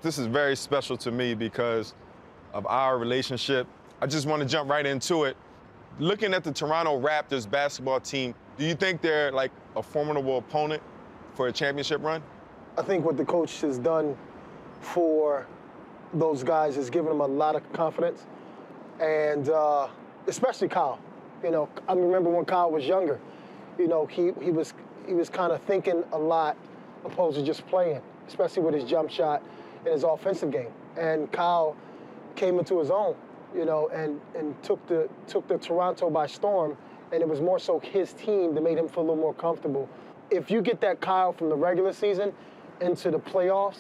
This is very special to me because of our relationship. I just want to jump right into it. Looking at the Toronto Raptors basketball team, do you think they're like a formidable opponent for a championship run? I think what the coach has done for those guys is given them a lot of confidence, and especially Kyle. You know, I remember when Kyle was younger. You know, he was kind of thinking a lot opposed to just playing, especially with his jump shot and his offensive game. And Kyle came into his own, you know, and took the Toronto by storm. And it was more so his team that made him feel a little more comfortable. If you get that Kyle from the regular season into the playoffs,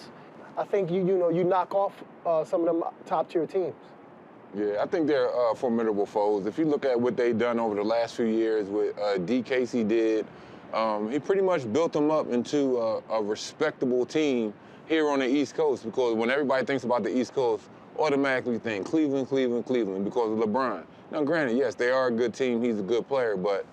I think you knock off some of them top-tier teams. Yeah, I think they're formidable foes. If you look at what they've done over the last few years, what D. Casey did, he pretty much built them up into a respectable team here on the East Coast, because when everybody thinks about the East Coast, automatically think Cleveland, Cleveland, Cleveland because of LeBron. Now, granted, yes, they are a good team. He's a good player, but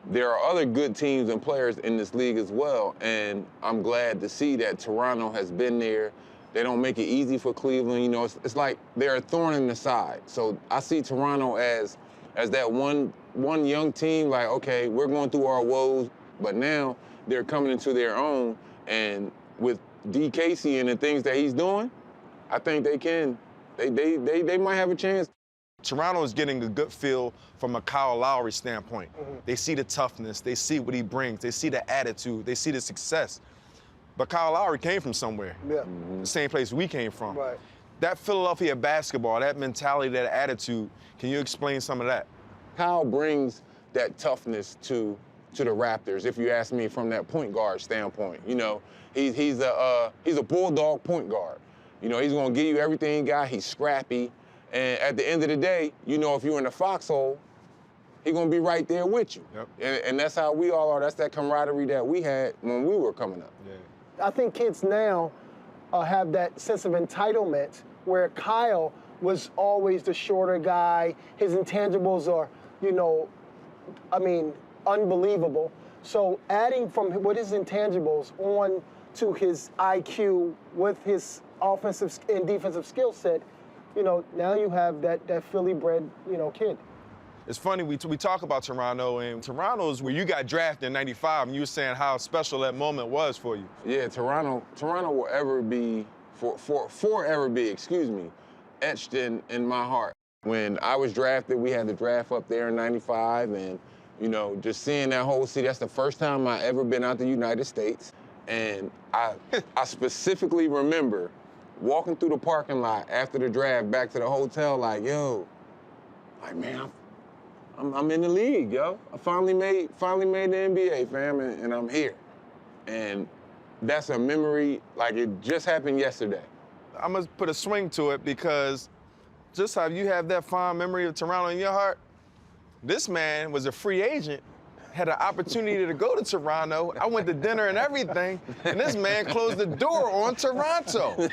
there are other good teams and players in this league as well, and I'm glad to see that Toronto has been there. They don't make it easy for Cleveland. You know, it's like they're a thorn in the side. So I see Toronto as that one young team, like, okay, we're going through our woes, but now they're coming into their own, and with D. Casey and the things that he's doing, I think they might have a chance. Toronto is getting a good feel from a Kyle Lowry standpoint. Mm-hmm. They see the toughness, they see what he brings, they see the attitude, they see the success. But Kyle Lowry came from somewhere. Yeah. Mm-hmm. The same place we came from. Right. That Philadephia basketball, that mentality, that attitude, can you explain some of that? Kyle brings that toughness to the Raptors, if you ask me, from that point guard standpoint. You know, he's a bulldog point guard. You know, he's gonna give you everything he got. He's scrappy. And at the end of the day, you know, if you're in the foxhole, he's going to be right there with you. Yep. And that's how we all are. That's that camaraderie that we had when we were coming up. Yeah. I think kids now have that sense of entitlement where Kyle was always the shorter guy. His intangibles are, you know, I mean, unbelievable. So adding with his intangibles on to his IQ with his offensive and defensive skill set, you know, now you have that Philly-bred, you know, kid. It's funny, we talk about Toronto, and Toronto's where you got drafted in '95, and you were saying how special that moment was for you. Yeah, Toronto will ever be, forever be, etched in my heart. When I was drafted, we had the draft up there in '95, and, you know, just seeing that whole city, that's the first time I ever been out the United States. And I specifically remember walking through the parking lot after the draft back to the hotel, like, yo, like, man, I'm in the league, yo. I finally made the NBA, fam, and I'm here. And that's a memory, like it just happened yesterday. I'm gonna put a swing to it because just how you have that fond memory of Toronto in your heart, this man was a free agent, had an opportunity to go to Toronto. I went to dinner and everything, and this man closed the door on Toronto.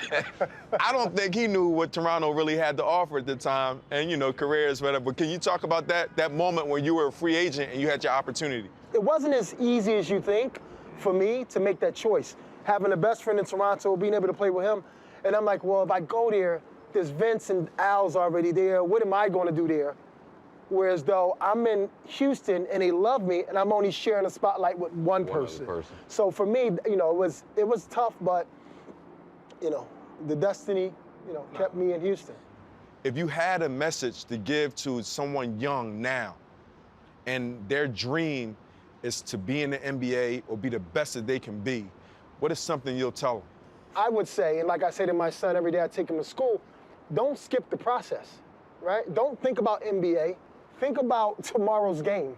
I don't think he knew what Toronto really had to offer at the time, and, you know, careers, whatever. But can you talk about that moment when you were a free agent and you had your opportunity? It wasn't as easy as you think for me to make that choice. Having a best friend in Toronto, being able to play with him, and I'm like, well, if I go there, there's Vince and Al's already there. What am I going to do there? Whereas though I'm in Houston and they love me and I'm only sharing a spotlight with one person. So for me, you know, it was tough, but, you know, the destiny, you know, kept me in Houston. If you had a message to give to someone young now and their dream is to be in the NBA or be the best that they can be, what is something you'll tell them? I would say, and like I say to my son every day I take him to school, don't skip the process, right? Don't think about NBA. Think about tomorrow's game.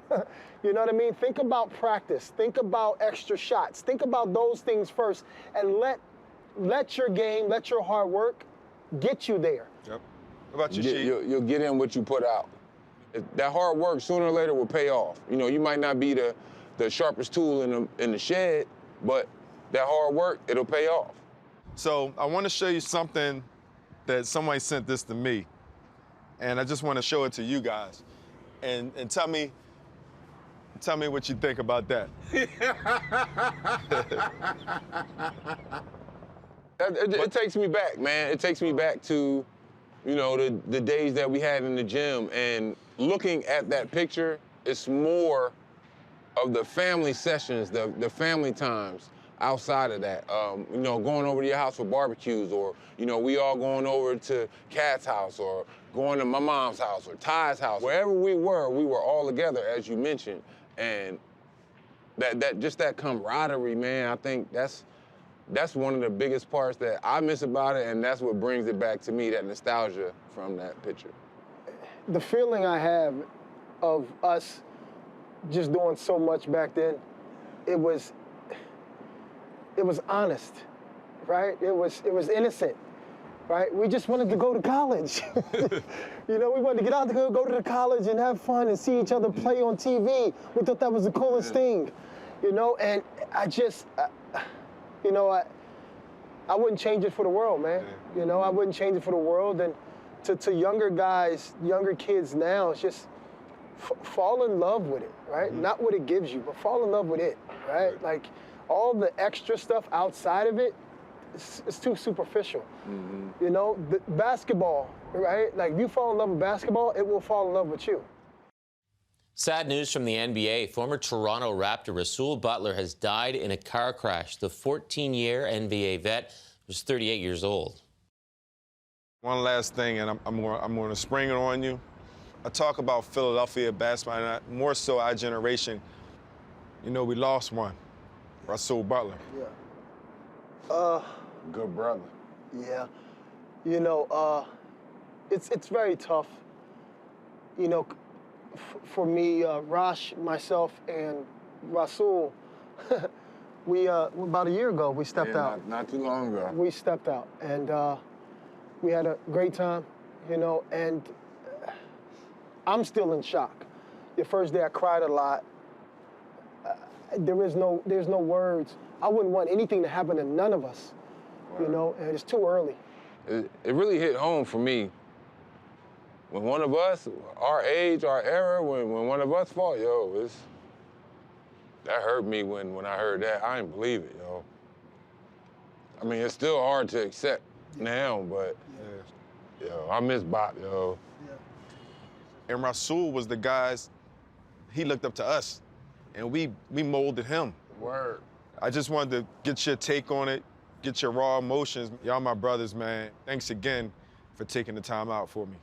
You know what I mean? Think about practice. Think about extra shots. Think about those things first, and let your game, let your hard work get you there. Yep. What about you, Rasheed? You'll get in what you put out. That hard work sooner or later will pay off. You know, you might not be the sharpest tool in the shed, but that hard work, it'll pay off. So I want to show you something that somebody sent this to me, and I just want to show it to you guys. And tell me what you think about that. It takes me back, man. It takes me back to, you know, the days that we had in the gym. And looking at that picture, it's more of the family sessions, the family times outside of that. You know, going over to your house for barbecues, or, you know, we all going over to Kat's house, or going to my mom's house or Ty's house. Wherever we were all together, as you mentioned. And just that camaraderie, man, I think that's one of the biggest parts that I miss about it, and that's what brings it back to me, that nostalgia from that picture. The feeling I have of us just doing so much back then, it was honest, right? It was innocent, right? We just wanted to go to college. You know, we wanted to get out there, go to the college and have fun and see each other play on TV. We thought that was the coolest thing, you know? And I just, you know, I wouldn't change it for the world, man. You know, I wouldn't change it for the world. And to younger guys, younger kids now, it's just fall in love with it, right? Not what it gives you, but fall in love with it, right? Like, all the extra stuff outside of it, it's too superficial. You know, the basketball, right? Like, if you fall in love with basketball, it will fall in love with you. Sad news from the NBA. Former Toronto Raptor Rasual Butler has died in a car crash. The 14-year NBA vet was 38 years old. One last thing, and I'm going to spring it on you. I talk about Philadephia basketball, and more so our generation. You know, we lost one, Rasual Butler. Yeah. Good brother. Yeah. You know, it's very tough. You know, for me, Rash, myself, and Rasual, we about a year ago, we stepped out. Not too long ago. We stepped out, and we had a great time, you know, and I'm still in shock. The first day I cried a lot. There's no words. I wouldn't want anything to happen to none of us, you know, and it's too early. It really hit home for me. When one of us, our age, our era, when one of us fought, that hurt me when I heard that. I didn't believe it, yo. I mean, it's still hard to accept now, but yo, I miss Bop, yo. And Rasual was the guys, he looked up to us, and we molded him. Word. I just wanted to get your take on it, get your raw emotions. Y'all my brothers, man. Thanks again for taking the time out for me.